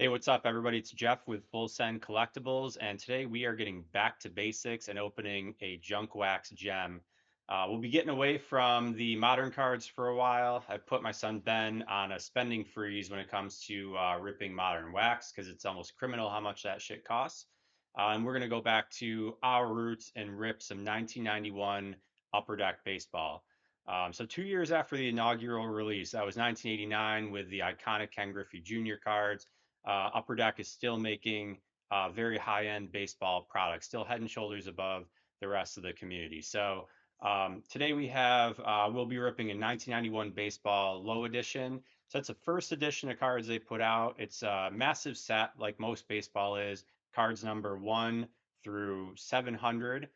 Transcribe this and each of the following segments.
Hey, what's up, everybody? It's Jeff with Full Send Collectibles, and today we are getting back to basics and opening a Junk Wax gem. We'll be getting away from the modern cards for a while. I put my son Ben on a spending freeze when it comes to ripping modern wax because it's almost criminal how much that shit costs. And we're going to go back to our roots and rip some 1991 Upper Deck baseball. So 2 years after the inaugural release, that was 1989 with the iconic Ken Griffey Jr. cards. Upper Deck is still making very high-end baseball products, still head and shoulders above the rest of the community. So today we'll be ripping a 1991 baseball low edition. So that's the first edition of cards they put out. It's a massive set, like most baseball is. Cards number 1 through 700.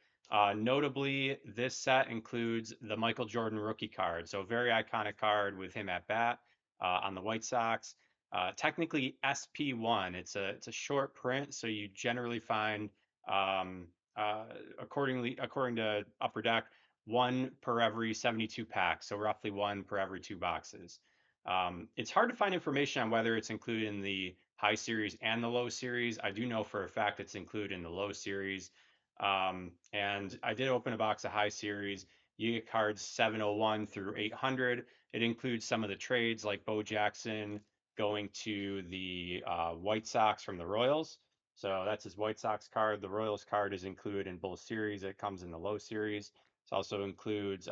Notably, this set includes the Michael Jordan rookie card. So a very iconic card with him at bat on the White Sox. Technically SP1. It's a short print, so you generally find um, according to Upper Deck, one per every 72 packs, so roughly one per every two boxes. It's hard to find information on whether it's included in the high series and the low series. I do know for a fact it's included in the low series. And I did open a box of high series. You get cards 701 through 800. It includes some of the trades like Bo Jackson, going to the White Sox from the Royals. So that's his White Sox card. The Royals card is included in both series. It comes in the low series. It also includes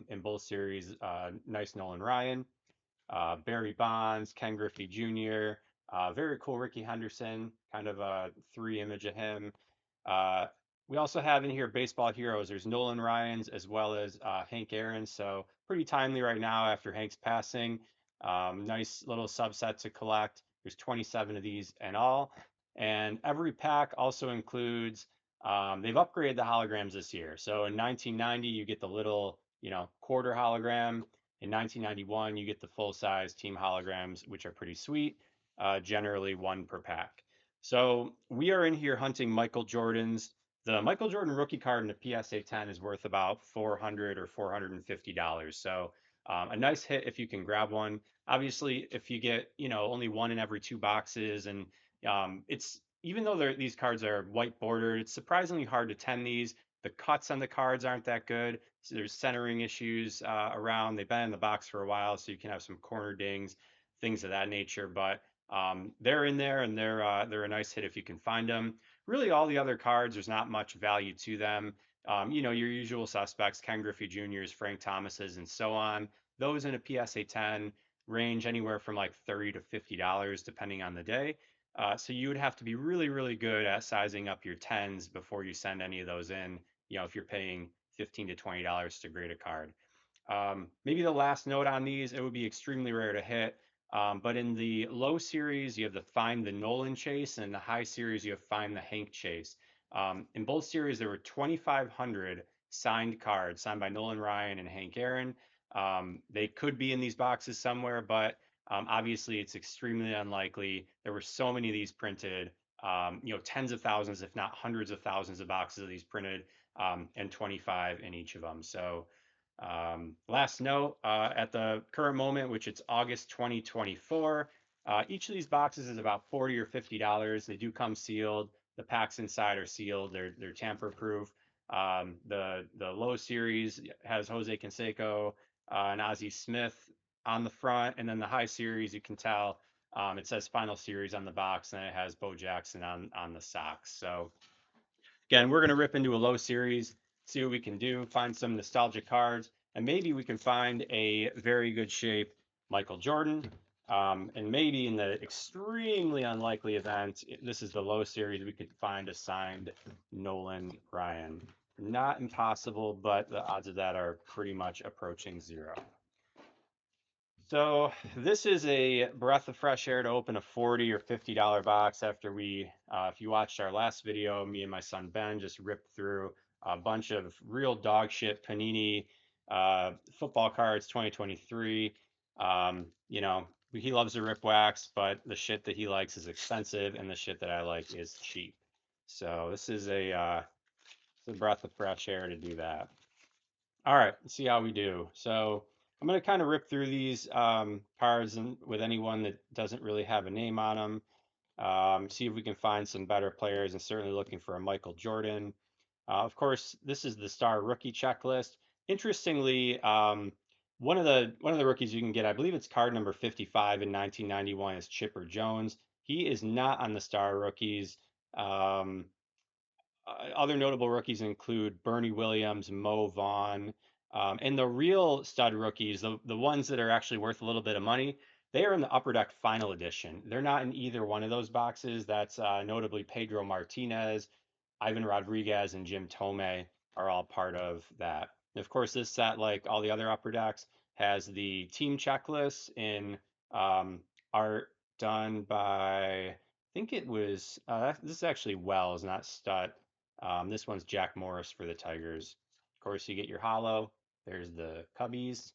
in both series nice Nolan Ryan, Barry Bonds, Ken Griffey Jr., very cool Ricky Henderson, kind of a three image of him. Uh, we also have in here baseball heroes. There's Nolan Ryan's as well as Hank Aaron. So pretty timely right now after Hank's passing. Nice little subset to collect. There's 27 of these in all. And every pack also includes, they've upgraded the holograms this year. So in 1990, you get the little, quarter hologram. In 1991, you get the full-size team holograms, which are pretty sweet, generally one per pack. So we are in here hunting Michael Jordan's. The Michael Jordan rookie card in a PSA 10 is worth about $400 or $450. So a nice hit if you can grab one. Obviously, if you get, only one in every two boxes, and it's even though these cards are white bordered, it's surprisingly hard to ten these. The cuts on the cards aren't that good. So there's centering issues around. They've been in the box for a while, so you can have some corner dings, things of that nature. But they're in there, and they're a nice hit if you can find them. Really, all the other cards, there's not much value to them. Your usual suspects, Ken Griffey Jr.'s, Frank Thomas's, and so on. Those in a PSA 10 range anywhere from like $30 to $50, depending on the day. So you would have to be really, really good at sizing up your tens before you send any of those in. If you're paying $15 to $20 to grade a card. Maybe the last note on these, it would be extremely rare to hit. But in the low series, you have to find the Nolan chase, and in the high series, you have to find the Hank chase. In both series, there were 2,500 signed cards signed by Nolan Ryan and Hank Aaron. They could be in these boxes somewhere, but obviously it's extremely unlikely. There were so many of these printed, tens of thousands, if not hundreds of thousands of boxes of these printed, and 25 in each of them. So last note, at the current moment, which it's August 2024, each of these boxes is about $40 or $50. They do come sealed. The packs inside are sealed. They're tamper proof. The low series has Jose Canseco and Ozzie Smith on the front, and then the high series, you can tell it says final series on the box, and it has Bo Jackson on the socks. So again, we're going to rip into a low series, see what we can do, find some nostalgic cards, and maybe we can find a very good shape Michael Jordan. And maybe in the extremely unlikely event, this is the low series, we could find a signed Nolan Ryan. Not impossible, but the odds of that are pretty much approaching zero. So this is a breath of fresh air to open a $40 or $50 box after if you watched our last video, me and my son Ben just ripped through a bunch of real dog shit Panini football cards 2023. He loves to rip wax, but the shit that he likes is expensive and the shit that I like is cheap. So this is it's a breath of fresh air to do that. All right, let's see how we do. So I'm going to kind of rip through these cards with anyone that doesn't really have a name on them. See if we can find some better players, and certainly looking for a Michael Jordan. Of course, this is the star rookie checklist. Interestingly, one of the rookies you can get, I believe it's card number 55 in 1991, is Chipper Jones. He is not on the star rookies. Um, Other notable rookies include Bernie Williams, Mo Vaughn, and the real stud rookies, the ones that are actually worth a little bit of money. They are in the Upper Deck Final Edition. They're not in either one of those boxes. That's notably Pedro Martinez, Ivan Rodriguez, and Jim Thome are all part of that. And of course, this set, like all the other Upper Decks, has the team checklists in um, art done by, I think it was, this is actually Wells, not Stutt. This one's Jack Morris for the Tigers. Of course, you get your hollow. There's the Cubbies,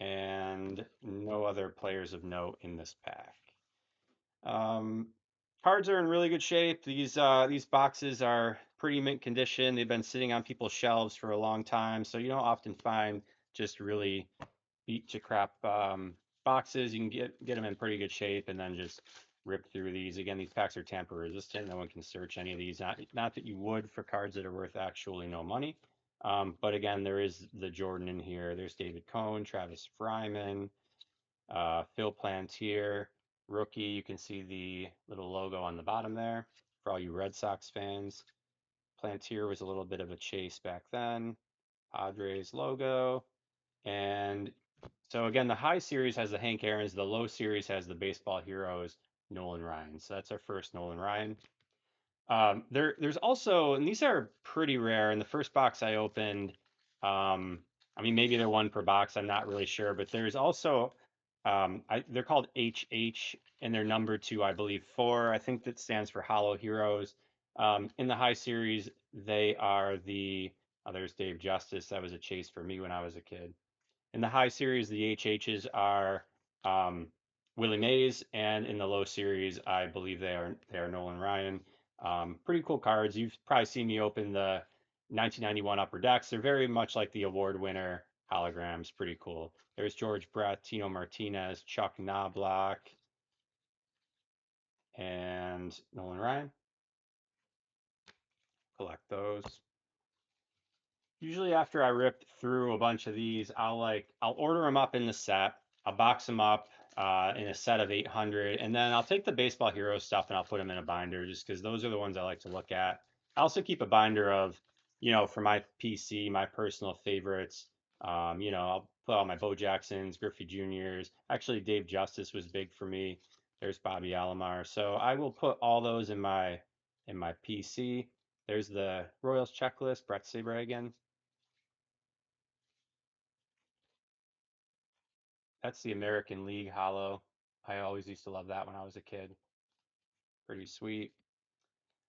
and no other players of note in this pack. Um, Cards are in really good shape. These boxes are pretty mint condition. They've been sitting on people's shelves for a long time, so you don't often find just really beat to crap boxes. You can get them in pretty good shape and then just rip through these. Again, these packs are tamper resistant. No one can search any of these. Not that you would for cards that are worth actually no money. But again, there is the Jordan in here. There's David Cohn, Travis Fryman, Phil Plantier, rookie. You can see the little logo on the bottom there for all you Red Sox fans. Plantier was a little bit of a chase back then. Padres logo. And so again, the high series has the Hank Aaron's, the low series has the baseball heroes, Nolan Ryan. So that's our first Nolan Ryan. There's also, and these are pretty rare. In the first box I opened, I mean, maybe they're one per box. I'm not really sure, but there's also, they're called HH, and they're numbered to, I believe, 4. I think that stands for Hollow Heroes. In the high series, they are there's Dave Justice. That was a chase for me when I was a kid. In the high series, the HHs are um, Willie Mays, and in the low series, I believe they are Nolan Ryan. Pretty cool cards. You've probably seen me open the 1991 Upper Decks. They're very much like the award winner holograms. Pretty cool. There's George Brett, Tino Martinez, Chuck Knobloch, and Nolan Ryan. Collect those. Usually after I rip through a bunch of these, I'll order them up in the set. I'll box them up in a set of 800, and then I'll take the baseball hero stuff and I'll put them in a binder just because those are the ones I like to look at. I also keep a binder of, for my PC, my personal favorites. I'll put all my Bo Jacksons, Griffey Juniors. Actually, Dave Justice was big for me. There's Bobby Alomar. So I will put all those in my PC. There's the Royals checklist, Brett Sabragen. That's the American League Hollow. I always used to love that when I was a kid. Pretty sweet.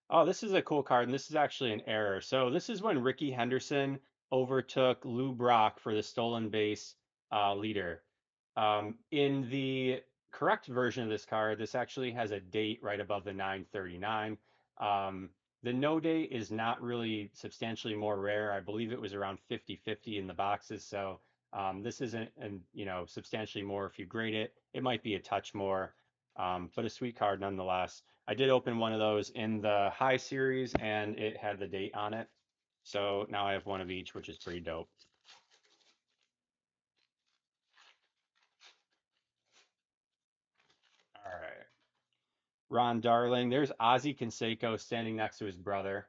Oh, this is a cool card, and this is actually an error. So this is when Ricky Henderson overtook Lou Brock for the stolen base leader. In the correct version of this card, this actually has a date right above the 939. The no date is not really substantially more rare. I believe it was around 50-50 in the boxes. So this isn't, and substantially more if you grade it. It might be a touch more, but a sweet card nonetheless. I did open one of those in the high series and it had the date on it. So now I have one of each, which is pretty dope. All right. Ron Darling. There's Ozzie Canseco standing next to his brother.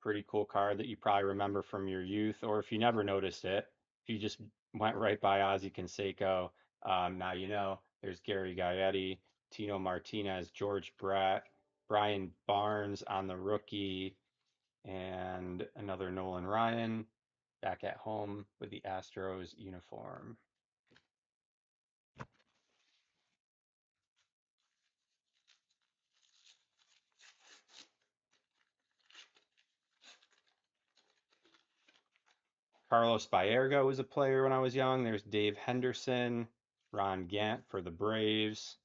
Pretty cool card that you probably remember from your youth, or if you never noticed it, if you just went right by Ozzie Canseco, now you know. There's Gary Gaetti, Tino Martinez, George Brett, Brian Barnes on the rookie, and another Nolan Ryan back at home with the Astros uniform. Carlos Baerga was a player when I was young. There's Dave Henderson, Ron Gant for the Braves,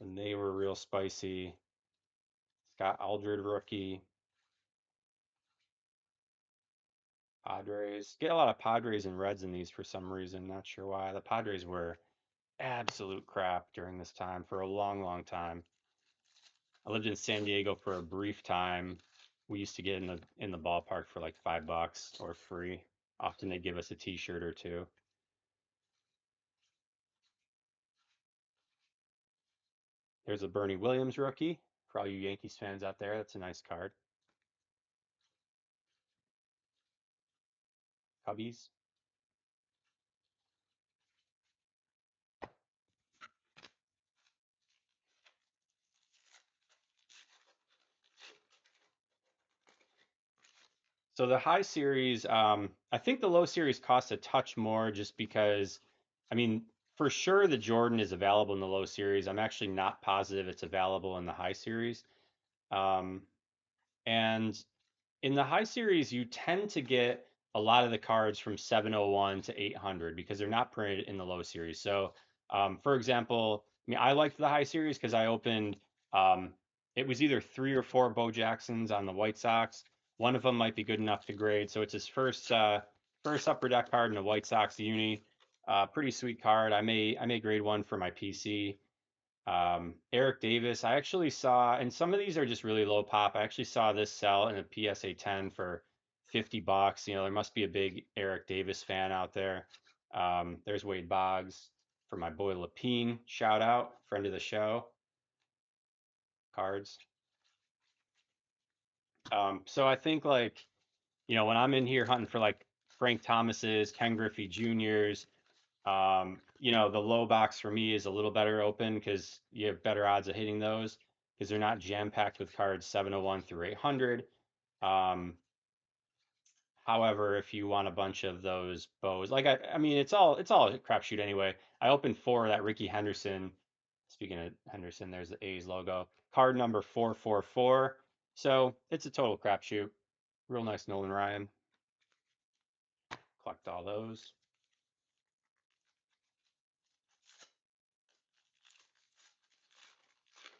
and they were real spicy. Scott Aldred rookie, Padres. Get a lot of Padres and Reds in these for some reason. Not sure why. The Padres were absolute crap during this time for a long, long time. I lived in San Diego for a brief time. We used to get in the ballpark for like $5 or free. Often they give us a T-shirt or two. There's a Bernie Williams rookie for all you Yankees fans out there. That's a nice card. Cubbies. So the high series, I think the low series costs a touch more just because, I mean, for sure the Jordan is available in the low series. I'm actually not positive it's available in the high series. Um, and in the high series, you tend to get a lot of the cards from 701 to 800 because they're not printed in the low series. So, for example, I mean, I liked the high series because I opened, um, it was either 3 or 4 Bo Jacksons on the White Sox. One of them might be good enough to grade. So it's his first upper deck card in the White Sox uni. Pretty sweet card. I may grade one for my PC. Eric Davis, I actually saw, and some of these are just really low pop. I actually saw this sell in a PSA 10 for $50. You know, there must be a big Eric Davis fan out there. There's Wade Boggs for my boy Lapine. Shout out, friend of the show. Cards. So I think like, when I'm in here hunting for like Frank Thomas's, Ken Griffey Jr.'s, the low box for me is a little better open because you have better odds of hitting those because they're not jam packed with cards 701 through 800. Um, However, if you want a bunch of those bows, like I mean, it's all a crapshoot anyway. I opened 4 of that Ricky Henderson. Speaking of Henderson, there's the A's logo. Card number 444. So it's a total crapshoot. Real nice Nolan Ryan. Collect all those.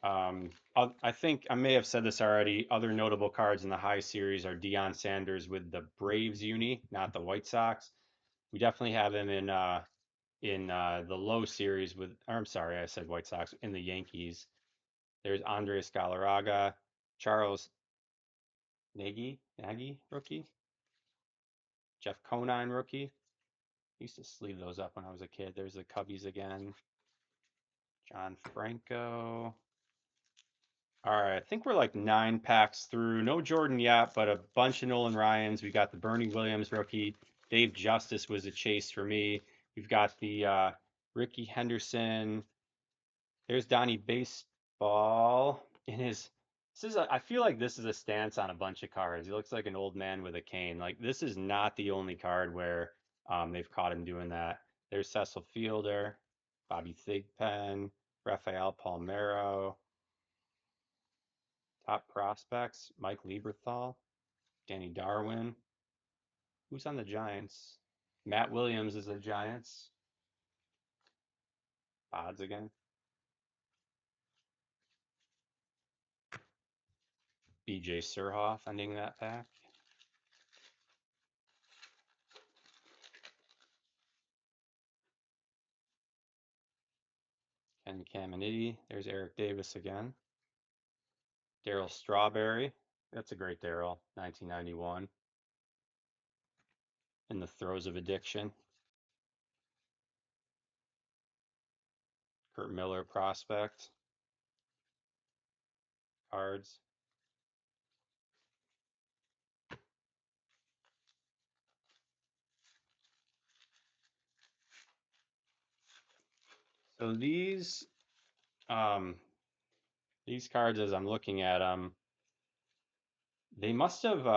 I think I may have said this already. Other notable cards in the high series are Deion Sanders with the Braves uni, not the White Sox. We definitely have him in the low series with, or I'm sorry, I said White Sox in the Yankees. There's Andres Galarraga, Charles Nagy rookie, Jeff Conine rookie. Used to sleeve those up when I was a kid. There's the Cubbies again. John Franco. All right, I think we're like 9 packs through. No Jordan yet, but a bunch of Nolan Ryans. We got the Bernie Williams rookie. Dave Justice was a chase for me. We've got the Ricky Henderson. There's Donnie Baseball in his. I feel like this is a stance on a bunch of cards. He looks like an old man with a cane. Like this is not the only card where they've caught him doing that. There's Cecil Fielder, Bobby Thigpen, Rafael Palmeiro. Top prospects, Mike Lieberthal, Danny Darwin. Who's on the Giants? Matt Williams is the Giants. Odds again. BJ Surhoff ending that pack. Ken Caminiti. There's Eric Davis again. Daryl Strawberry. That's a great Daryl. 1991. In the throes of addiction. Kurt Miller prospect. Cards. So um, these cards, as I'm looking at them, they must have.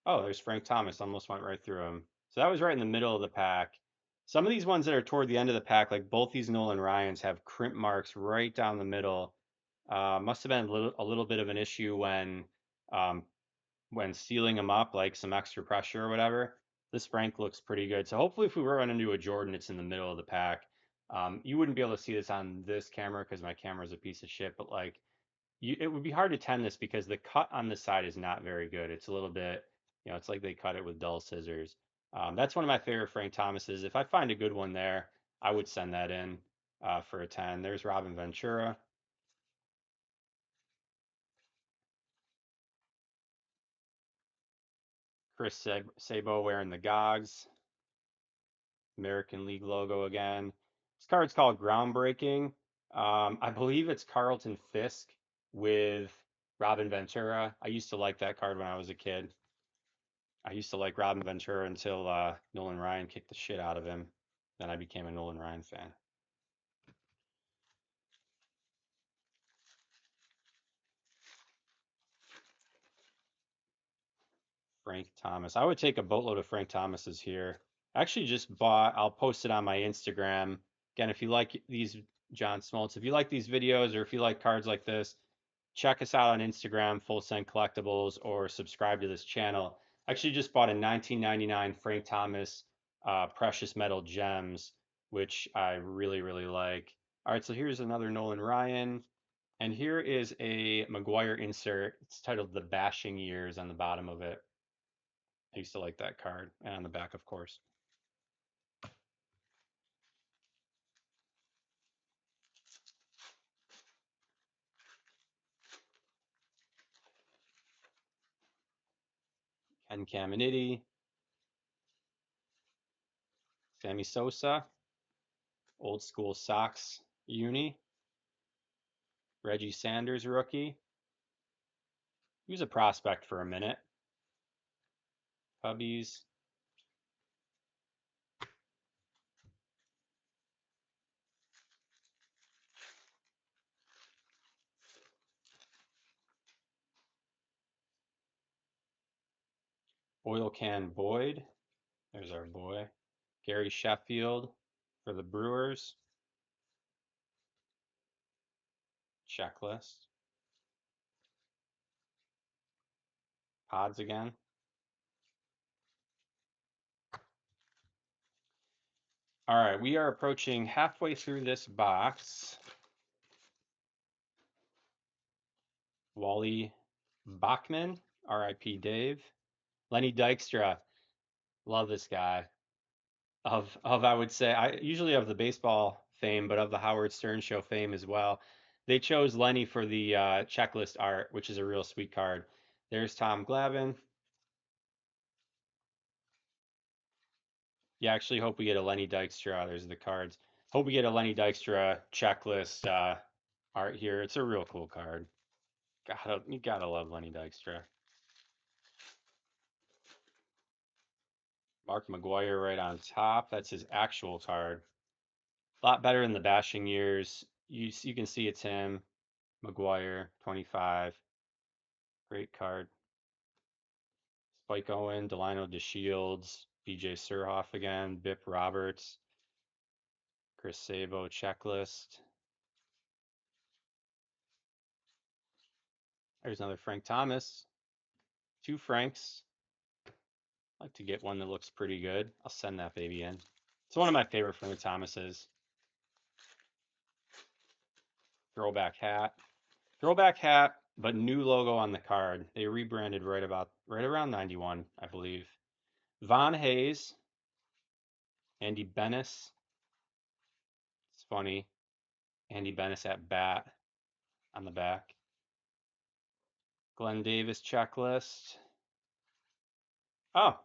Oh, there's Frank Thomas. Almost went right through him. So that was right in the middle of the pack. Some of these ones that are toward the end of the pack, like both these Nolan Ryans, have crimp marks right down the middle. Must have been a little bit of an issue um, when sealing them up, like some extra pressure or whatever. This Frank looks pretty good. So hopefully, if we run into a Jordan, it's in the middle of the pack. You wouldn't be able to see this on this camera because my camera is a piece of shit, but like it would be hard to tend this because the cut on the side is not very good. It's a little bit, it's like they cut it with dull scissors. That's one of my favorite Frank Thomases. If I find a good one there, I would send that in for a 10. There's Robin Ventura. Sabo wearing the gogs. American League logo again. This card's called Groundbreaking. I believe it's Carlton Fisk with Robin Ventura. I used to like that card when I was a kid. I used to like Robin Ventura until Nolan Ryan kicked the shit out of him. Then I became a Nolan Ryan fan. Frank Thomas. I would take a boatload of Frank Thomases here. I actually just bought, I'll post it on my Instagram. Again, if you like these, John Smoltz, if you like these videos or if you like cards like this, check us out on Instagram, Full Send Collectibles, or subscribe to this channel. I actually just bought a 1999 Frank Thomas Precious Metal Gems, which I really, really like. All right, so here's another Nolan Ryan. And here is a McGwire insert. It's titled The Bashing Years on the bottom of it. I used to like that card, and on the back, of course. Ken Caminiti, Sammy Sosa, Old School Sox uni, Reggie Sanders rookie. He was a prospect for a minute. Cubbies. Oil Can Boyd. There's our boy. Gary Sheffield for the Brewers. Checklist. Pods again. All right, we are approaching halfway through this box. Wally Bachman, RIP Dave. Lenny Dykstra, love this guy. Of I would say I usually of the baseball fame, but of the Howard Stern show fame as well. They chose Lenny for the checklist art, which is a real sweet card. There's Tom Glavine. Yeah, actually hope we get a Lenny Dykstra. There's the cards. Hope we get a Lenny Dykstra checklist art here. It's a real cool card. You gotta love Lenny Dykstra. Mark McGwire right on top. That's his actual card. A lot better than the bashing years. You can see it's him. McGwire, 25. Great card. Spike Owen, Delino DeShields, BJ Surhoff again, Bip Roberts, Chris Sabo checklist. There's another Frank Thomas. Two Franks. I'd like to get one that looks pretty good. I'll send that baby in. It's one of my favorite Frank Thomases. Throwback hat. Throwback hat, but new logo on the card. They rebranded right around 91, I believe. Von Hayes, Andy Bennis. It's funny. Andy Bennis at bat on the back. Glenn Davis checklist. Oh,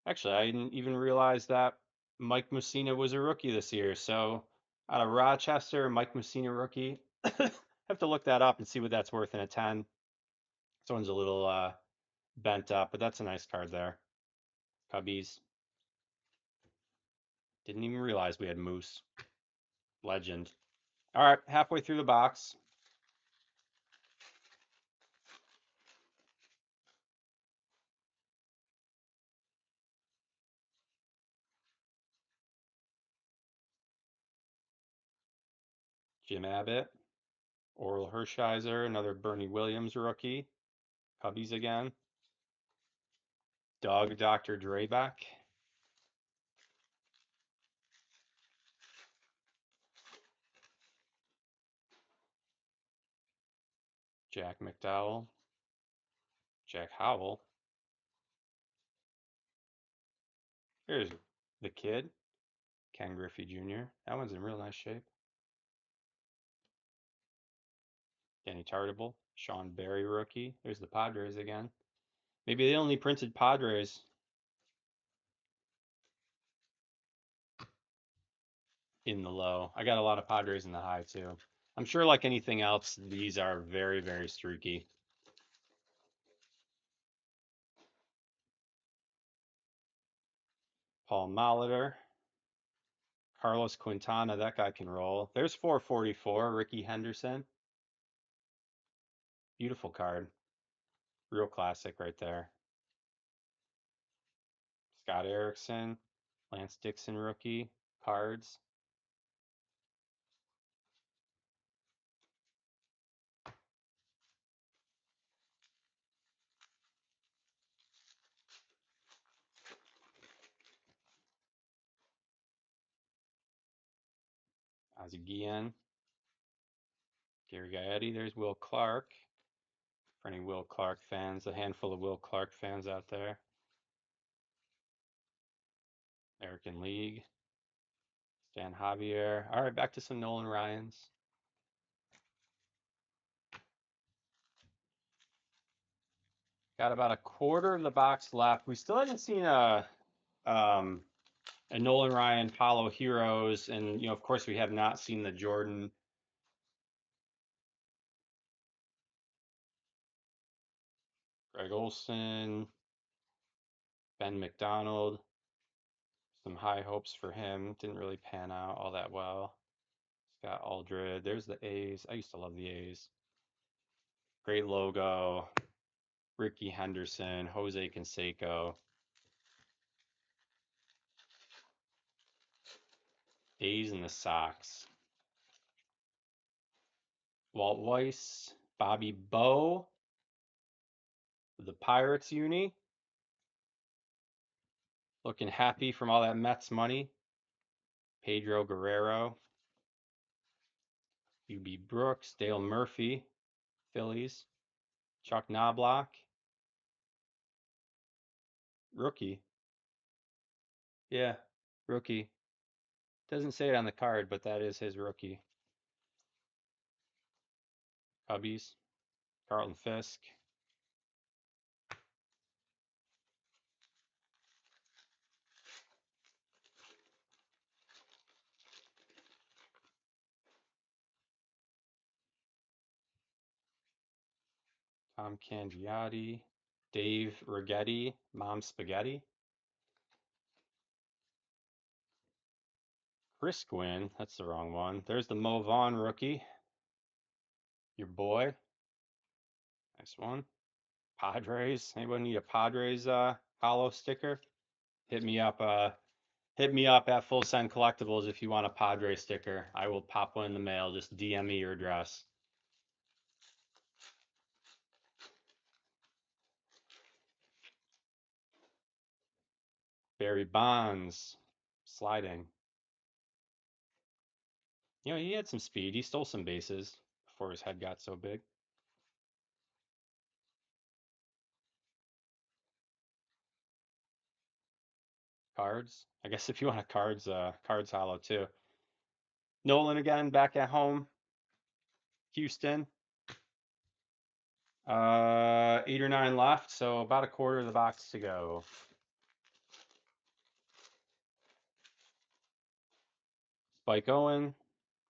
actually, I didn't even realize that Mike Mussina was a rookie this year. So out of Rochester, Mike Mussina rookie. Have to look that up and see what that's worth in a 10. This one's a little bent up, but that's a nice card there. Cubbies. Didn't even realize we had Moose. Legend. All right, halfway through the box. Jim Abbott. Oral Hershiser, another Bernie Williams rookie. Cubbies again. Doug Dr. Drebeck. Jack McDowell. Jack Howell. Here's the kid, Ken Griffey Jr. That one's in real nice shape. Danny Tartable, Sean Barry rookie. There's the Padres again. Maybe they only printed Padres. In the low. I got a lot of Padres in the high too. I'm sure, like anything else, these are very, very streaky. Paul Molitor, Carlos Quintana, that guy can roll. There's 444, Ricky Henderson. Beautiful card. Real classic right there. Scott Erickson, Lance Dixon rookie cards. Ozzie Guillen, Gary Gaetti. There's Will Clark. For any Will Clark fans, a handful of Will Clark fans out there. American League. Stan Javier. All right, back to some Nolan Ryans. Got about a quarter of the box left. We still haven't seen um, a Nolan Ryan Hollow Heroes, and of course, we have not seen the Jordan. Greg Olson, Ben McDonald. Some high hopes for him. Didn't really pan out all that well. Scott Aldred. There's the A's. I used to love the A's. Great logo. Ricky Henderson, Jose Canseco. A's and the Sox. Walt Weiss, Bobby Bowe, the Pirates uni. Looking happy from all that Mets money. Pedro Guerrero, UB Brooks, Dale Murphy, Phillies. Chuck Knobloch, rookie. Yeah, rookie. Doesn't say it on the card, but that is his rookie. Cubbies, Carlton Fisk. Tom Cangiotti, Dave Righetti, Mom Spaghetti. Chris Gwynn, that's the wrong one. There's the Mo Vaughn rookie. Your boy. Nice one. Padres. Anybody need a Padres hollow sticker? Hit me up. Hit me up at Full Send Collectibles if you want a Padre sticker. I will pop one in the mail. Just DM me your address. Barry Bonds, sliding. He had some speed. He stole some bases before his head got so big. Cards. I guess if you want a cards hollow too. Nolan again, back at home. Houston. 8 or 9 left, so about a quarter of the box to go. Spike Owen,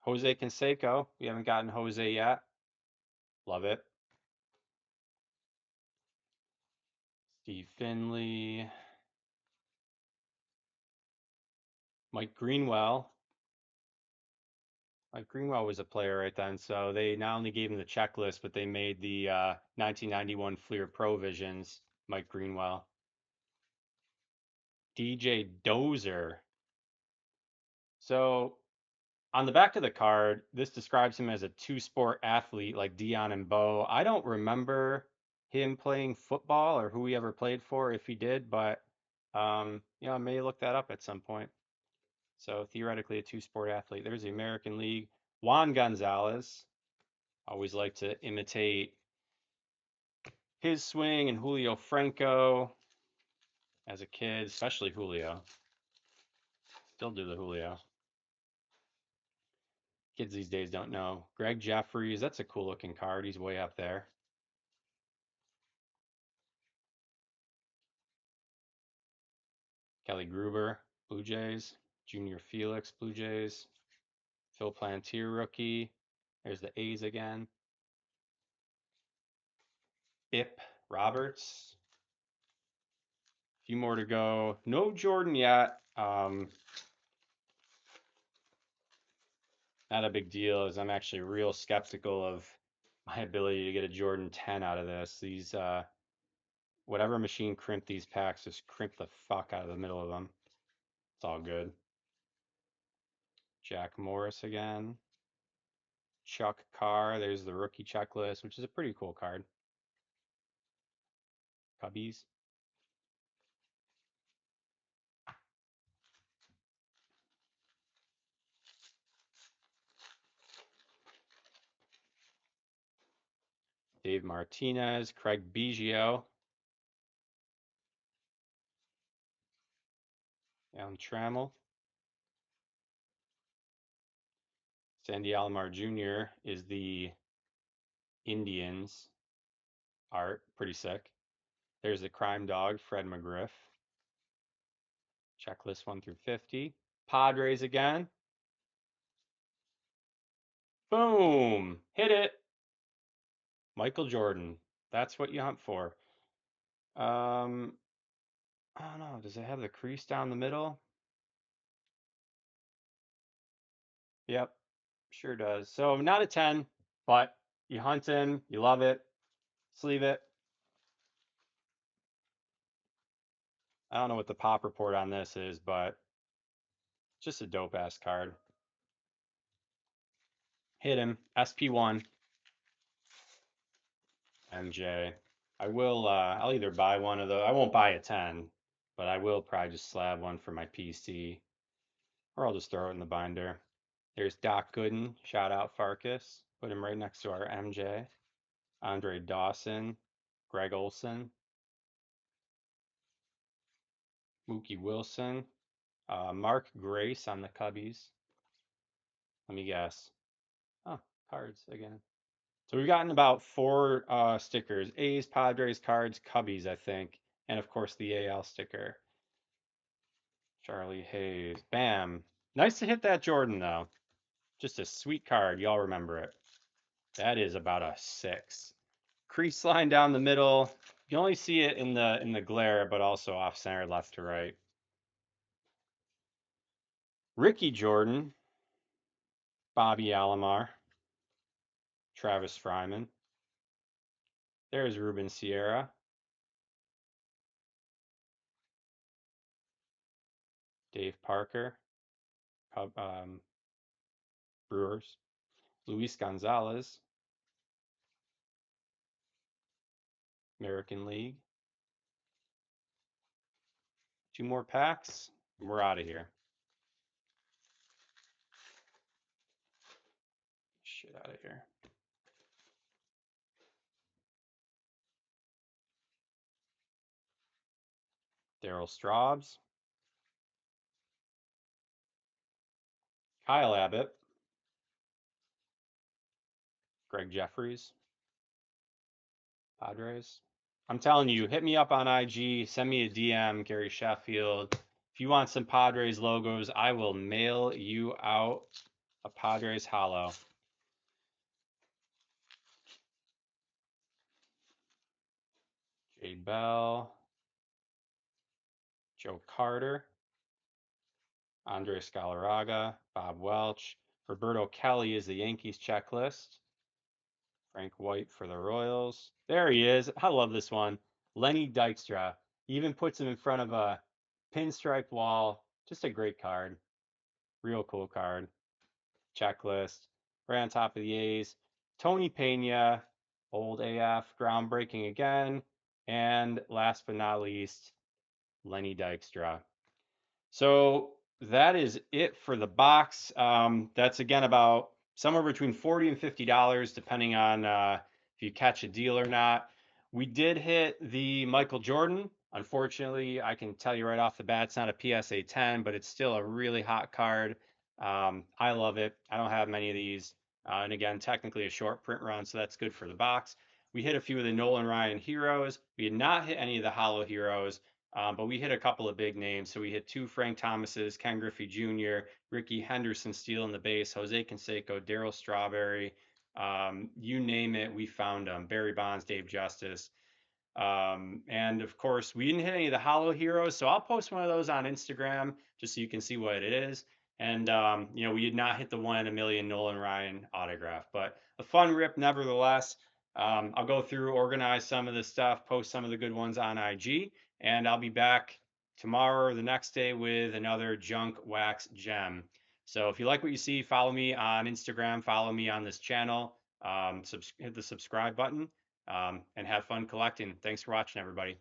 Jose Canseco. We haven't gotten Jose yet. Love it. Steve Finley, Mike Greenwell. Mike Greenwell was a player right then, so they not only gave him the checklist, but they made the 1991 Fleer Pro Visions. Mike Greenwell. DJ Dozer. So on the back of the card, this describes him as a two-sport athlete like Dion and Bo. I don't remember him playing football or who he ever played for, if he did, but I may look that up at some point. So theoretically, a two-sport athlete. There's the American League. Juan Gonzalez. Always like to imitate his swing and Julio Franco as a kid, especially Julio. Still do the Julio. Kids these days don't know. Greg Jeffries, that's a cool looking card. He's way up there. Kelly Gruber, Blue Jays. Junior Felix, Blue Jays. Phil Plantier, rookie. There's the A's again. Ip Roberts. A few more to go. No Jordan yet. Not a big deal, as I'm actually real skeptical of my ability to get a Jordan 10 out of this. These whatever machine crimped these packs just crimped the fuck out of the middle of them. It's all good. Jack Morris again. Chuck Carr. There's the rookie checklist, which is a pretty cool card. Cubbies. Dave Martinez, Craig Biggio, Alan Trammell. Sandy Alomar Jr. is the Indians art. Pretty sick. There's the crime dog, Fred McGriff. Checklist 1 through 50. Padres again. Boom! Hit it! Michael Jordan. That's what you hunt for. I don't know. Does it have the crease down the middle? Yep, sure does. So not a 10, but you hunt him, you love it, sleeve it. I don't know what the pop report on this is, but just a dope ass card. Hit him. SP1. MJ. I will I'll either buy one of those. I won't buy a 10, but I will probably just slab one for my PC. Or I'll just throw it in the binder. There's Doc Gooden. Shout out Farkas. Put him right next to our MJ. Andre Dawson. Greg Olson. Mookie Wilson. Mark Grace on the Cubbies. Let me guess. Oh, cards again. So we've gotten about 4 stickers. A's, Padres, Cards, Cubbies, I think. And of course the AL sticker. Charlie Hayes. Bam. Nice to hit that Jordan, though. Just a sweet card. Y'all remember it. That is about a 6. Crease line down the middle. You only see it in the glare, but also off center left to right. Ricky Jordan. Bobby Alomar. Travis Fryman. There's Ruben Sierra. Dave Parker. Brewers. Luis Gonzalez. American League. 2 more packs. We're out of here. Shit out of here. Daryl Straubs. Kyle Abbott. Greg Jeffries. Padres. I'm telling you, hit me up on IG, send me a DM, Gary Sheffield. If you want some Padres logos, I will mail you out a Padres holo. Jay Bell. Joe Carter. Andres Galarraga. Bob Welch. Roberto Kelly is the Yankees checklist. Frank White for the Royals. There he is. I love this one. Lenny Dykstra. He even puts him in front of a pinstripe wall. Just a great card. Real cool card. Checklist. Right on top of the A's. Tony Pena. Old AF. Groundbreaking again. And last but not least, Lenny Dykstra. So that is it for the box. That's again about somewhere between $40 and $50, depending on if you catch a deal or not. We did hit the Michael Jordan. Unfortunately, I can tell you right off the bat, it's not a PSA 10, but it's still a really hot card. I love it. I don't have many of these. And again, technically a short print run, so that's good for the box. We hit a few of the Nolan Ryan heroes. We did not hit any of the hollow heroes. But we hit a couple of big names. So we hit 2 Frank Thomases, Ken Griffey Jr., Ricky Henderson stealing the base, Jose Canseco, Darryl Strawberry, you name it, we found them. Barry Bonds, Dave Justice. And of course, we didn't hit any of the Hollow Heroes, so I'll post one of those on Instagram just so you can see what it is. And we did not hit the 1 in a million Nolan Ryan autograph, but a fun rip nevertheless. I'll go through, organize some of the stuff, post some of the good ones on IG, and I'll be back tomorrow or the next day with another junk wax gem. So if you like what you see, follow me on Instagram, follow me on this channel, hit the subscribe button, and have fun collecting. Thanks for watching, everybody.